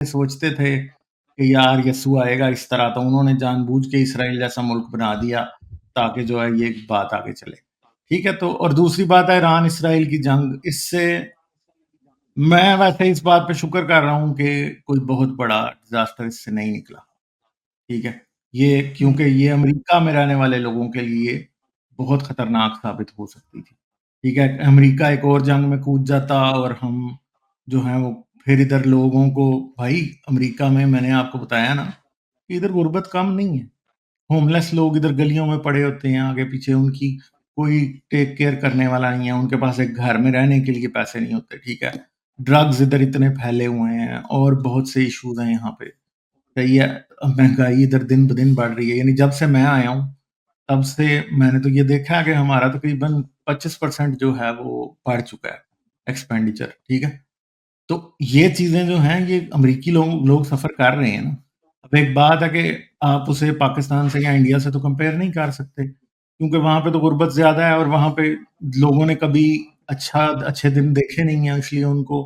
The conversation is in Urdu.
سوچتے تھے کہ یار یسوع آئے گا اس طرح، تو انہوں نے جان بوجھ کے اسرائیل جیسا ملک بنا دیا تاکہ جو ہے یہ بات آگے چلے. ٹھیک ہے. تو اور دوسری بات ہے ایران اسرائیل کی جنگ. اس سے میں ویسے اس بات پہ شکر کر رہا ہوں کہ کوئی بہت بڑا ڈیزاسٹر اس سے نہیں نکلا. ٹھیک ہے. یہ کیونکہ یہ امریکہ میں رہنے والے لوگوں کے لیے بہت خطرناک ثابت ہو سکتی تھی. ٹھیک ہے. امریکہ ایک اور جنگ میں کود جاتا اور ہم جو ہیں وہ پھر ادھر لوگوں کو، بھائی امریکہ میں نے آپ کو بتایا نا کہ ادھر غربت کم نہیں ہے. ہوم لیس لوگ ادھر گلیوں میں پڑے ہوتے ہیں، آگے پیچھے ان کی کوئی ٹیک کیئر کرنے والا نہیں ہے، ان کے پاس ایک گھر میں رہنے کے لیے پیسے نہیں ہوتے. ٹھیک ہے. ڈرگز ادھر اتنے پھیلے ہوئے ہیں اور بہت سے ایشوز ہیں یہاں پہ. صحیح ہے. مہنگائی ادھر دن بدن بڑھ رہی ہے. یعنی جب سے میں آیا ہوں تب سے میں نے تو یہ دیکھا کہ ہمارا تقریباً 25% جو ہے وہ بڑھ چکا ہے ایکسپینڈیچر. ٹھیک ہے. تو یہ چیزیں جو ہیں یہ امریکی لوگ سفر کر رہے ہیں نا. اب ایک بات ہے کہ آپ اسے پاکستان سے یا انڈیا سے تو کمپیئر نہیں کر سکتے، کیونکہ وہاں پہ تو غربت زیادہ ہے اور وہاں پہ لوگوں نے کبھی اچھے دن دیکھے نہیں ہیں، اس لیے ان کو